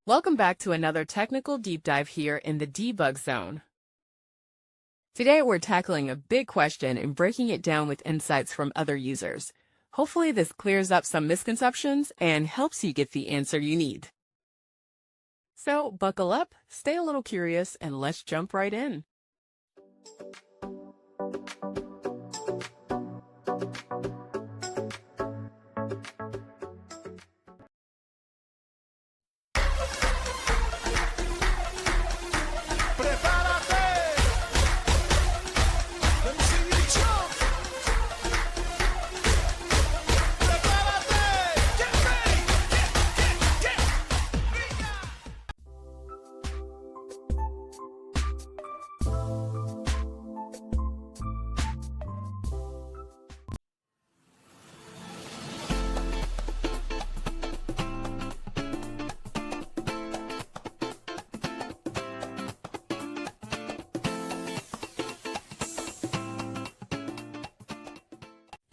Welcome back to another technical deep dive here in the debug zone. Today we're tackling a big question and breaking it down with insights from other users. Hopefully this clears up some misconceptions and helps you get the answer you need. So buckle up, stay a little curious, and let's jump right in.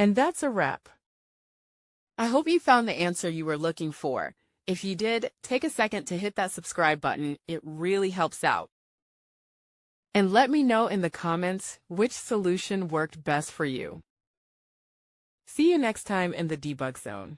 And that's a wrap. I hope you found the answer you were looking for. If you did, take a second to hit that subscribe button. It really helps out. And let me know in the comments which solution worked best for you. See you next time in the debug zone.